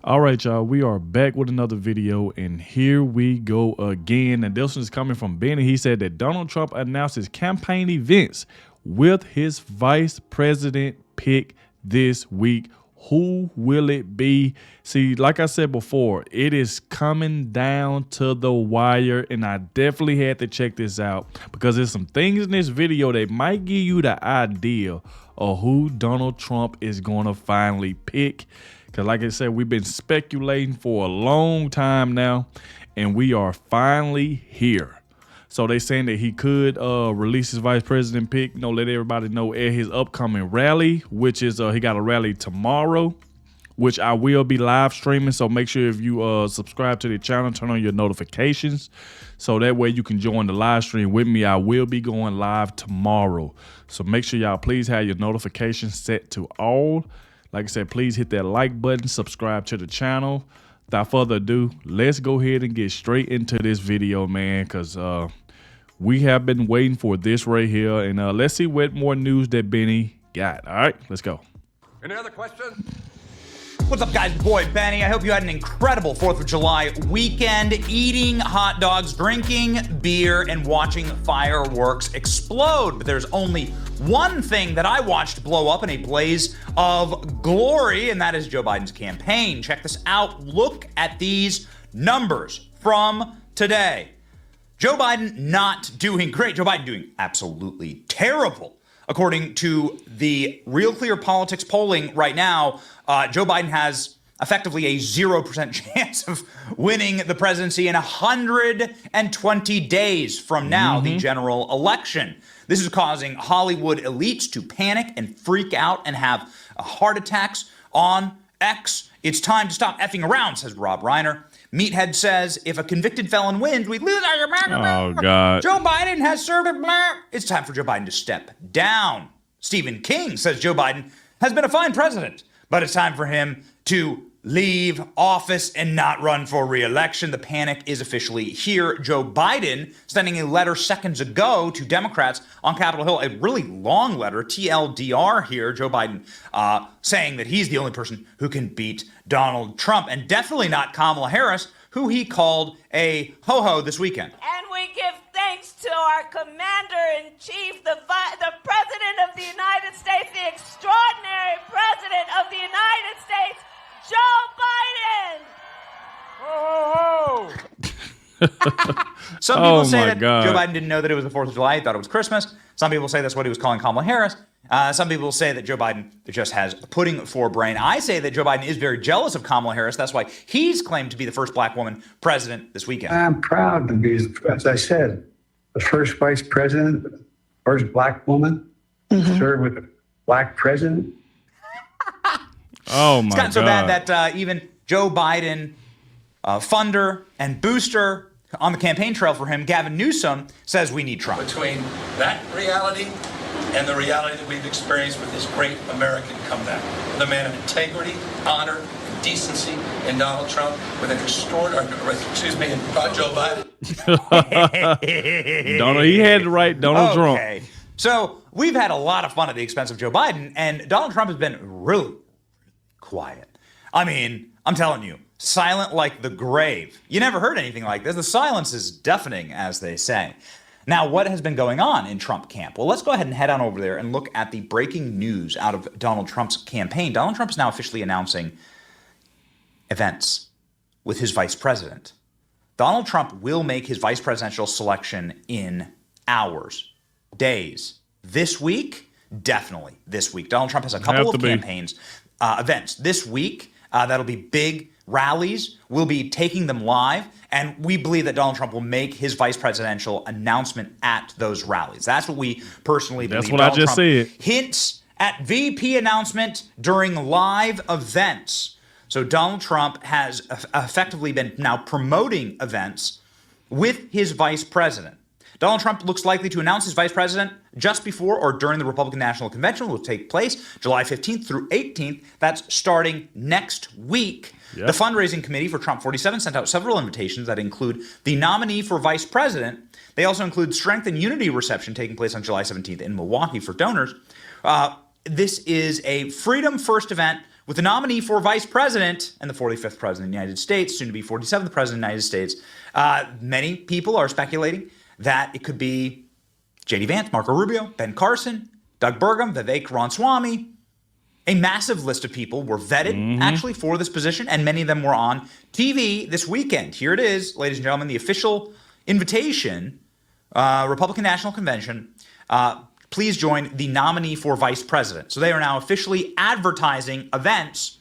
All right, y'all, we are back with another video, and here we go again. And this one is coming from Benny. He said that Donald Trump announced his campaign events with his vice president pick this week. Who will it be? See, like I said before, it is coming down to the wire, and I definitely had to check this out because there's some things in this video that might give you the idea of who Donald Trump is going to finally pick. Because like I said, we've been speculating for a long time now, and we are finally here. So they saying that he could release his vice president pick, let everybody know at his upcoming rally, which is he got a rally tomorrow, which I will be live streaming. So make sure if you subscribe to the channel, turn on your notifications. So that way you can join the live stream with me. I will be going live tomorrow. So make sure y'all please have your notifications set to all. Like I said, please hit that like button, subscribe to the channel. Without further ado, let's go ahead and get straight into this video, man, because we have been waiting for this right here. And let's see what more news that Benny got. All right, let's go. Any other questions? What's up, guys? Boy, Benny. I hope you had an incredible 4th of July weekend, eating hot dogs, drinking beer, and watching fireworks explode. But there's only one thing that I watched blow up in a blaze of glory, and that is Joe Biden's campaign. Check this out. Look at these numbers from today. Joe Biden not doing great. Joe Biden doing absolutely terrible. According to the Real Clear Politics polling right now, Joe Biden has effectively a 0% chance of winning the presidency in 120 days from now, the general election. This is causing Hollywood elites to panic and freak out and have heart attacks on X. It's time to stop effing around, says Rob Reiner. Meathead says, if a convicted felon wins, we lose our America. Oh, God. Joe Biden has served a blah. It's time for Joe Biden to step down. Stephen King says Joe Biden has been a fine president, but it's time for him to leave office and not run for re-election. The panic is officially here. Joe Biden sending a letter seconds ago to Democrats on Capitol Hill, a really long letter, TLDR here. Joe Biden saying that he's the only person who can beat Donald Trump, and definitely not Kamala Harris, who he called a ho-ho this weekend. And we give thanks to our commander-in-chief, the President of the United States, the extraordinary President of the United States, Joe Biden! Oh, Some people say that God. Joe Biden didn't know that it was the 4th of July. He thought it was Christmas. Some people say that's what he was calling Kamala Harris. Some people say that Joe Biden just has pudding for brain. I say that Joe Biden is very jealous of Kamala Harris. That's why he's claimed to be the first black woman president this weekend. I'm proud to be, as I said, the first vice president, first black woman to serve with a black president. Oh, my God. It's gotten so bad that even Joe Biden funder and booster on the campaign trail for him, Gavin Newsom, says we need Trump. Between that reality and the reality that we've experienced with this great American comeback, the man of integrity, honor, and decency in Donald Trump, with an extraordinary, Joe Biden. He had it right, Donald Trump. Okay. So we've had a lot of fun at the expense of Joe Biden, and Donald Trump has been really quiet. I mean, I'm telling you, silent like the grave. You never heard anything like this. The silence is deafening, as they say. Now, what has been going on in Trump camp? Well, let's go ahead and head on over there and look at the breaking news out of Donald Trump's campaign. Donald Trump is now officially announcing events with his vice president. Donald Trump will make his vice presidential selection in hours, days. This week, definitely this week. Donald Trump has a couple of campaigns, events this week. That'll be big rallies. We'll be taking them live. And we believe that Donald Trump will make his vice presidential announcement at those rallies. That's what we personally believe. That's what I just said. Hints at VP announcement during live events. So Donald Trump has effectively been now promoting events with his vice president. Donald Trump looks likely to announce his vice president just before or during the Republican National Convention, which will take place July 15th through 18th. That's starting next week. Yep. The fundraising committee for Trump 47 sent out several invitations that include the nominee for vice president. They also include Strength and Unity reception taking place on July 17th in Milwaukee for donors. This is a Freedom First event with the nominee for vice president and the 45th president of the United States, soon to be 47th president of the United States. Many people are speculating that it could be J.D. Vance, Marco Rubio, Ben Carson, Doug Burgum, Vivek Ramaswamy. A massive list of people were vetted actually for this position, and many of them were on TV this weekend. Here it is, ladies and gentlemen, the official invitation, Republican National Convention. Please join the nominee for vice president. So they are now officially advertising events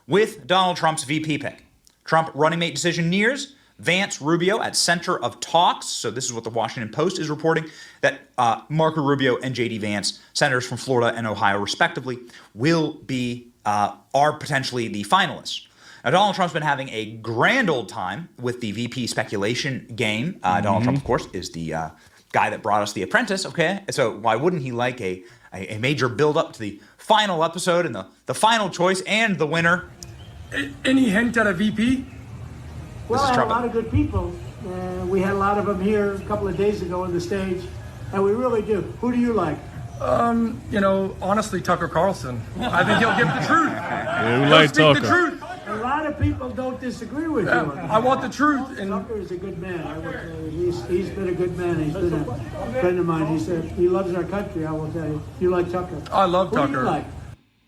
with Donald Trump's VP pick. Trump running mate decision nears. Vance, Rubio at center of talks. So this is what the Washington Post is reporting, that Marco Rubio and J.D. Vance, senators from Florida and Ohio respectively, are potentially the finalists. Now, Donald Trump's been having a grand old time with the VP speculation game. Donald Trump, of course, is the guy that brought us The Apprentice, okay? So why wouldn't he like a major build-up to the final episode and the final choice and the winner? Any hint at a VP? Well, I had a lot of good people. We had a lot of them here a couple of days ago on the stage, and we really do. Who do you like? Honestly, Tucker Carlson. I think he'll give the truth. Yeah, we He'll like speak Tucker. the truth. A lot of people don't disagree with you. I want the truth. And Tucker is a good man. I will tell you. He's been a good man. He's been a friend of mine. He said he loves our country. I will tell you. You like Tucker? I love Who Tucker. do you like?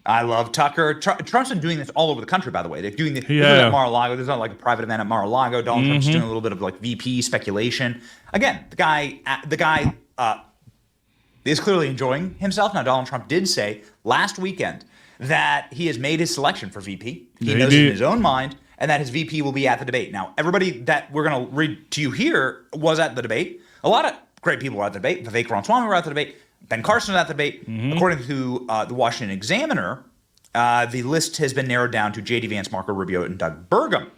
I love Tucker. Trump's been doing this all over the country, by the way. They're doing this Yeah. at Mar-a-Lago. There's not like a private event at Mar-a-Lago. Donald Trump's doing a little bit of like VP speculation. Again, the guy is clearly enjoying himself. Now, Donald Trump did say last weekend that he has made his selection for VP. He knows in his own mind, and that his VP will be at the debate. Now, everybody that we're going to read to you here was at the debate. A lot of great people were at the debate. Vivek Ramaswamy were at the debate. Ben Carson was at the debate. According to the Washington Examiner, the list has been narrowed down to J.D. Vance, Marco Rubio, and Doug Burgum.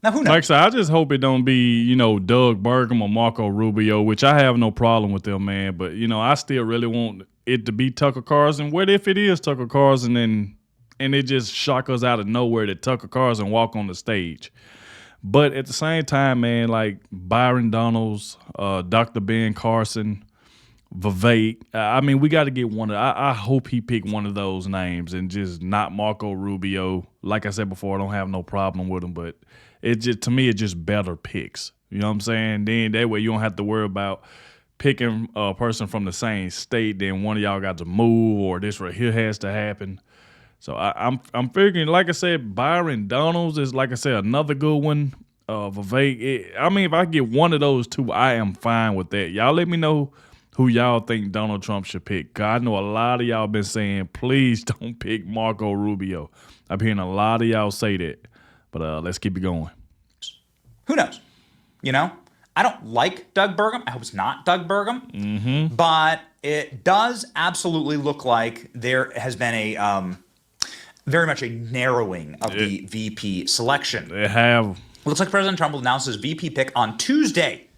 Now, who knows? Like I said, I just hope it don't be, Doug Burgum or Marco Rubio, which I have no problem with them, man. But, I still really want it to be Tucker Carlson. What if it is Tucker Carlson and it just shock us out of nowhere that Tucker Carlson walk on the stage? But at the same time, man, like Byron Donalds, Dr. Ben Carson, Vivek. I mean, we got to get one of. I hope he picked one of those names and just not Marco Rubio. Like I said before, I don't have no problem with him, but it just, to me, it's just better picks. You know what I'm saying? Then that way you don't have to worry about picking a person from the same state. Then one of y'all got to move, or this right here has to happen. So I'm figuring, like I said, Byron Donalds is, like I said, another good one. Vivek. I mean, if I get one of those two, I am fine with that. Y'all let me know who y'all think Donald Trump should pick. God, I know a lot of y'all been saying, please don't pick Marco Rubio. I've been hearing a lot of y'all say that. But let's keep it going. Who knows? I don't like Doug Burgum. I hope it's not Doug Burgum. But it does absolutely look like there has been a very much a narrowing of the VP selection. They have. Looks like President Trump will announce his VP pick on Tuesday.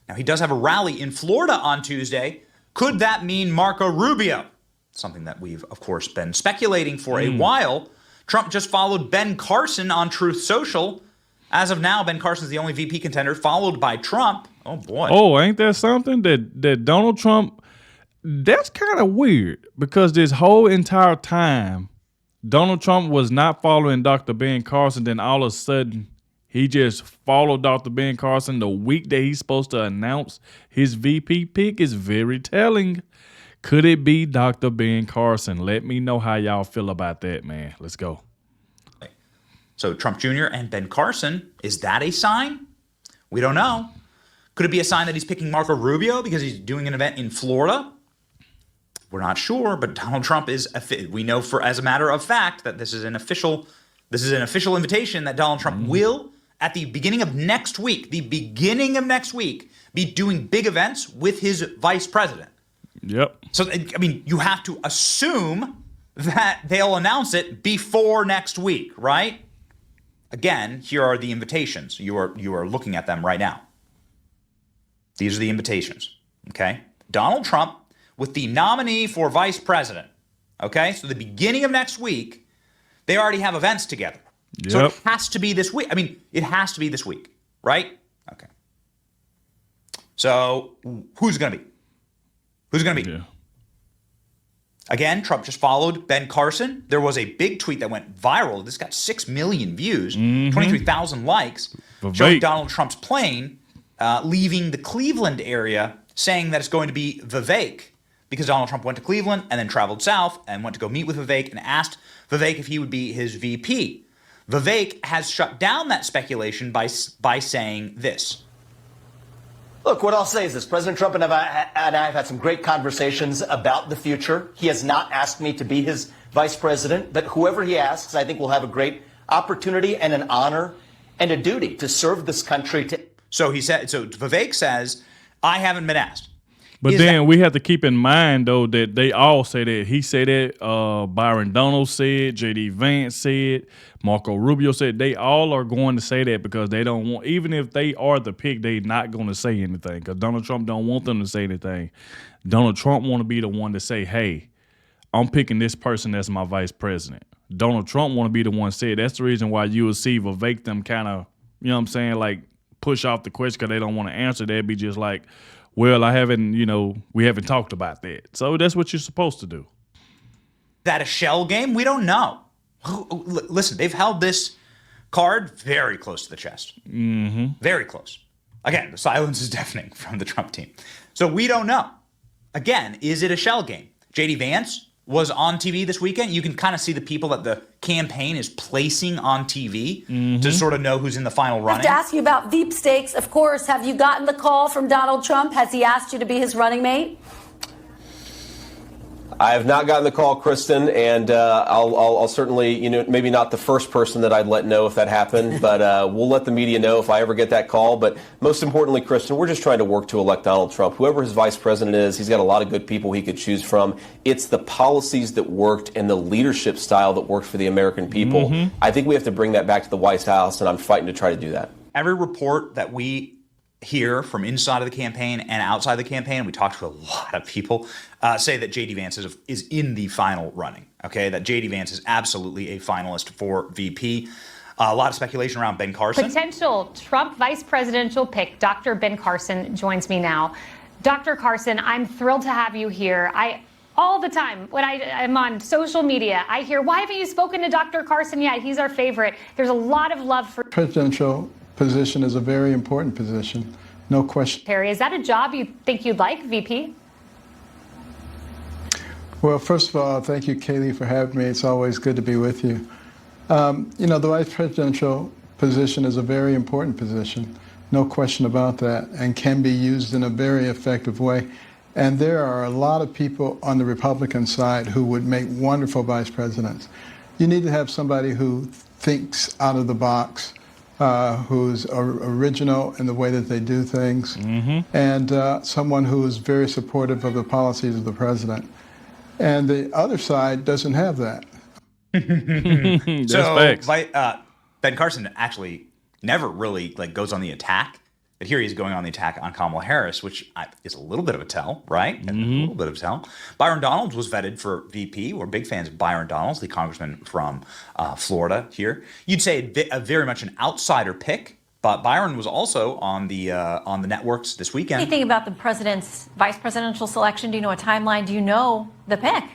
Now, he does have a rally in Florida on Tuesday. Could that mean Marco Rubio? Something that we've, of course, been speculating for a while. Trump just followed Ben Carson on Truth Social. As of now, Ben Carson's the only VP contender, followed by Trump. Oh, boy. Oh, ain't that something that Donald Trump, that's kind of weird, because this whole entire time, Donald Trump was not following Dr. Ben Carson. Then all of a sudden, he just followed Dr. Ben Carson the week that he's supposed to announce his VP pick. Is very telling. Could it be Dr. Ben Carson? Let me know how y'all feel about that, man. Let's go. So Trump Jr. and Ben Carson, is that a sign? We don't know. Could it be a sign that he's picking Marco Rubio because he's doing an event in Florida? We're not sure, but Donald Trump is. We know as a matter of fact that this is an official invitation that Donald Trump will, at the beginning of next week, be doing big events with his vice president. Yep. So, I mean, you have to assume that they'll announce it before next week, right? Again, here are the invitations. You are looking at them right now. These are the invitations, okay? Donald Trump with the nominee for vice president, okay? So the beginning of next week, they already have events together. Yep. So it has to be this week. I mean, it has to be this week, right? Okay. So who's going to be? Who's going to be? Yeah. Again, Trump just followed Ben Carson. There was a big tweet that went viral. This got 6 million views, 23,000 likes, showing Donald Trump's plane leaving the Cleveland area, saying that it's going to be Vivek, because Donald Trump went to Cleveland and then traveled south and went to go meet with Vivek and asked Vivek if he would be his VP. Vivek has shut down that speculation by saying this. Look, what I'll say is this. President Trump and I have had some great conversations about the future. He has not asked me to be his vice president, but whoever he asks, I think will have a great opportunity and an honor and a duty to serve this country. So Vivek says, I haven't been asked. But then we have to keep in mind, though, that they all say that. He said that. Byron Donalds said. J.D. Vance said. Marco Rubio said. They all are going to say that because they don't want, even if they are the pick, they're not going to say anything because Donald Trump don't want them to say anything. Donald Trump want to be the one to say, hey, I'm picking this person as my vice president. Donald Trump want to be the one to say it. That's the reason why you will see Vivek them kind of, you know what I'm saying, like push off the question because they don't want to answer. They'd be just like, well, we haven't talked about that. So that's what you're supposed to do. That a shell game? We don't know. Listen, they've held this card very close to the chest. Very close. Again, the silence is deafening from the Trump team. So we don't know. Again, is it a shell game? J.D. Vance was on TV this weekend. You can kind of see the people that the campaign is placing on TV to sort of know who's in the final running. I have to ask you about Veep stakes. Of course, have you gotten the call from Donald Trump? Has he asked you to be his running mate? I have not gotten the call, Kristen, and I'll certainly, maybe not the first person that I'd let know if that happened, but we'll let the media know if I ever get that call. But most importantly, Kristen, we're just trying to work to elect Donald Trump. Whoever his vice president is, he's got a lot of good people he could choose from. It's the policies that worked and the leadership style that worked for the American people. I think we have to bring that back to the White House, and I'm fighting to try to do that. Every report that we hear from inside of the campaign and outside the campaign, we talked to a lot of people, say that J.D. Vance is in the final running, okay? That J.D. Vance is absolutely a finalist for VP. A lot of speculation around Ben Carson. Potential Trump vice presidential pick, Dr. Ben Carson, joins me now. Dr. Carson, I'm thrilled to have you here. All the time, when I'm on social media, I hear, why haven't you spoken to Dr. Carson yet? He's our favorite. There's a lot of love for presidential position is a very important position, no question. Perry, is that a job you think you'd like, VP? Well, first of all, thank you, Kaylee, for having me. It's always good to be with you. The vice presidential position is a very important position, no question about that, and can be used in a very effective way. And there are a lot of people on the Republican side who would make wonderful vice presidents. You need to have somebody who thinks out of the box, who's original in the way that they do things, and someone who is very supportive of the policies of the president. And the other side doesn't have that. So Ben Carson actually never really goes on the attack. But here he's going on the attack on Kamala Harris, which is a little bit of a tell, right? A little bit of a tell. Byron Donalds was vetted for VP. We're big fans of Byron Donalds, the congressman from Florida here. You'd say a very much an outsider pick, but Byron was also on the networks this weekend. Anything about the president's vice presidential selection? Do you know a timeline? Do you know the pick?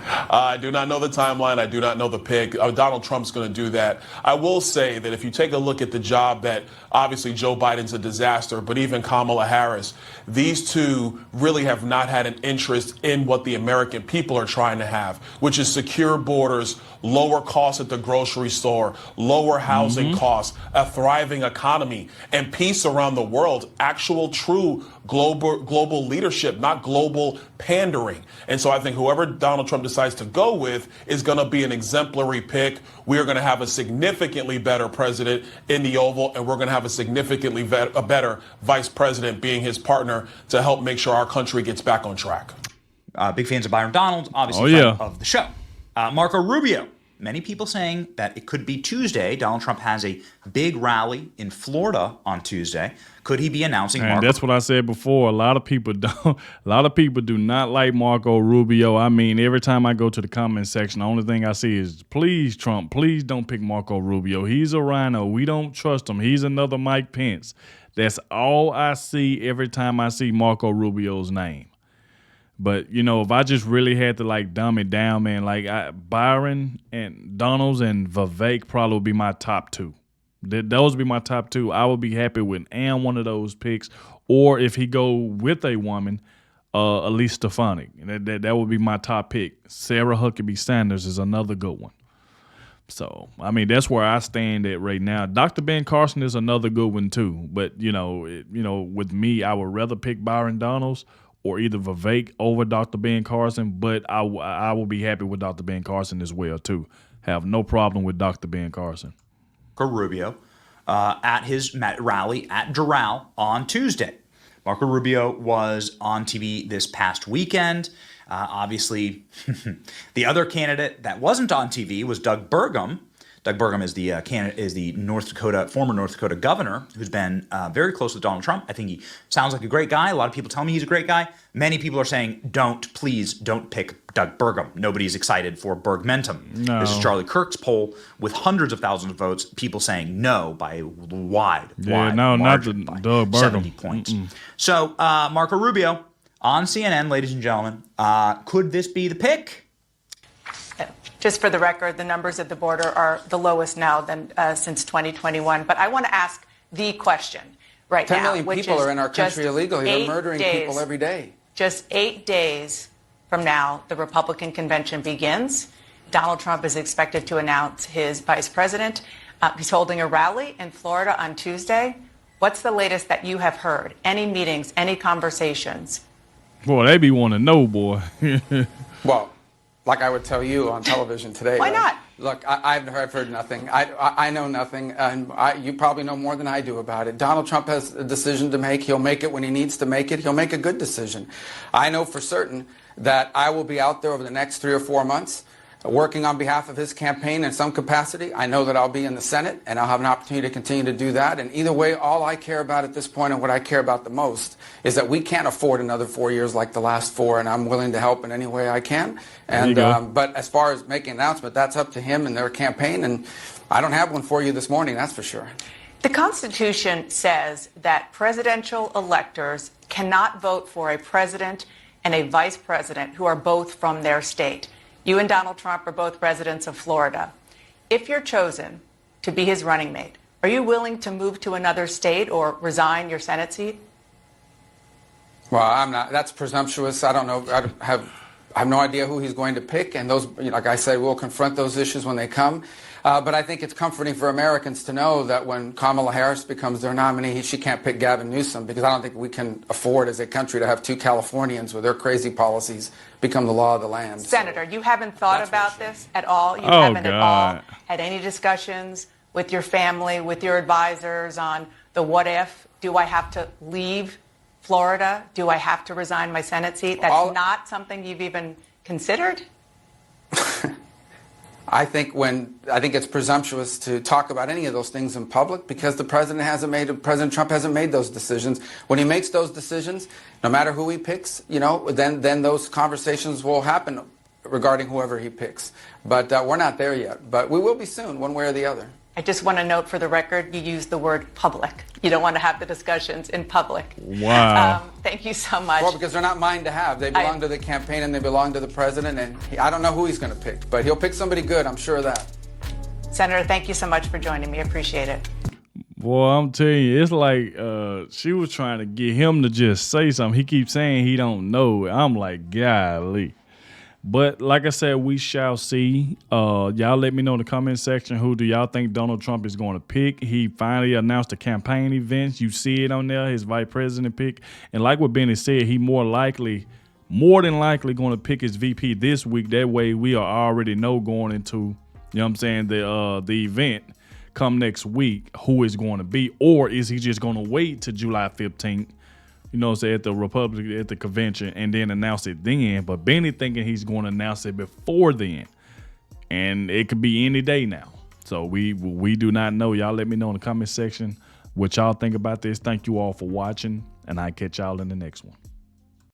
I do not know the timeline. I do not know the pick. Donald Trump's going to do that. I will say that if you take a look at the job that obviously Joe Biden's a disaster, but even Kamala Harris, these two really have not had an interest in what the American people are trying to have, which is secure borders, lower costs at the grocery store, lower housing costs, a thriving economy, and peace around the world, actual true global leadership, not global pandering. And so I think whoever Donald Trump decides to go with is going to be an exemplary pick. We are going to have a significantly better president in the Oval, and we're going to have a significantly better vice president being his partner to help make sure our country gets back on track. Big fans of Byron Donalds, obviously of the show. Marco Rubio. Many people saying that it could be Tuesday. Donald Trump has a big rally in Florida on Tuesday. Could he be announcing Marco? That's what I said before. A lot of people do not like Marco Rubio. I mean, every time I go to the comment section, the only thing I see is, please, Trump, please don't pick Marco Rubio. He's a rhino. We don't trust him. He's another Mike Pence. That's all I see every time I see Marco Rubio's name. But, you know, if I just really had to, like, dumb it down, man, like, Byron and Donalds and Vivek probably would be my top two. Those would be my top two. I would be happy with one of those picks. Or if he go with a woman, Elise Stefanik. That would be my top pick. Sarah Huckabee Sanders is another good one. So, I mean, that's where I stand at right now. Dr. Ben Carson is another good one, too. But, you know, with me, I would rather pick Byron Donalds or either Vivek over Dr. Ben Carson, but I will be happy with Dr. Ben Carson as well, too. Have no problem with Dr. Ben Carson. Rubio at his rally at Doral on Tuesday. Marco Rubio was on TV this past weekend. Obviously, the other candidate that wasn't on TV was Doug Burgum. Doug Burgum is the former North Dakota governor who's been very close with Donald Trump. I think he sounds like a great guy. A lot of people tell me he's a great guy. Many people are saying, please don't pick Doug Burgum. Nobody's excited for Burgmentum. No. This is Charlie Kirk's poll with hundreds of thousands of votes. People saying no by wide margin, not the Doug Burgum. 70 points. So Marco Rubio on CNN, ladies and gentlemen, could this be the pick? Just for the record, the numbers at the border are the lowest now than since 2021. But I want to ask the question right now. 10 million people are in our country illegally. They're murdering people every day. Just 8 days from now, the Republican convention begins. Donald Trump is expected to announce his vice president. He's holding a rally in Florida on Tuesday. What's the latest that you have heard? Any meetings, any conversations? Boy, they be wanting to know, boy. Well, like I would tell you on television today. Why not? Look, I've heard nothing. I know nothing, and you probably know more than I do about it. Donald Trump has a decision to make. He'll make it when he needs to make it. He'll make a good decision. I know for certain that I will be out there over the next 3 or 4 months working on behalf of his campaign in some capacity. I know that I'll be in the Senate, and I'll have an opportunity to continue to do that. And either way, all I care about at this point and what I care about the most is that we can't afford another 4 years like the last 4, and I'm willing to help in any way I can. And but as far as making an announcement, that's up to him and their campaign, and I don't have one for you this morning, that's for sure. The Constitution says that presidential electors cannot vote for a president and a vice president who are both from their state. You and Donald Trump are both residents of Florida. If you're chosen to be his running mate, are you willing to move to another state or resign your Senate seat? Well, I'm not. That's presumptuous. I don't know. I have no idea who he's going to pick, and those, like I said, we'll confront those issues when they come. But I think it's comforting for Americans to know that when Kamala Harris becomes their nominee, she can't pick Gavin Newsom, because I don't think we can afford as a country to have 2 Californians with their crazy policies become the law of the land. Senator, you haven't thought about this at all? You haven't at all had any discussions with your family, with your advisors on the what if? Do I have to leave Florida? Do I have to resign my Senate seat? That's not something you've even considered? I think it's presumptuous to talk about any of those things in public, because President Trump hasn't made those decisions. When he makes those decisions, no matter who he picks, then those conversations will happen regarding whoever he picks. But we're not there yet. But we will be soon, one way or the other. I just want to note for the record, you use the word public. You don't want to have the discussions in public. Wow. Thank you so much. Well, because they're not mine to have. They belong to the campaign and they belong to the president. And I don't know who he's going to pick, but he'll pick somebody good. I'm sure of that. Senator, thank you so much for joining me. I appreciate it. Boy, I'm telling you, it's like she was trying to get him to just say something. He keeps saying he don't know. I'm like, golly. But like I said, we shall see. Y'all let me know in the comment section, who do y'all think Donald Trump is going to pick? He finally announced the campaign events. You see it on there, his vice president pick. And like what Benny said, he more than likely going to pick his VP this week. That way we already know going into, you know what I'm saying, the event come next week who is going to be. Or is he just going to wait till July 15th? You know, say at the convention, and then announce it then. But Benny thinking he's going to announce it before then, and it could be any day now. So we do not know. Y'all let me know in the comment section what y'all think about this. Thank you all for watching, and I'll catch y'all in the next one.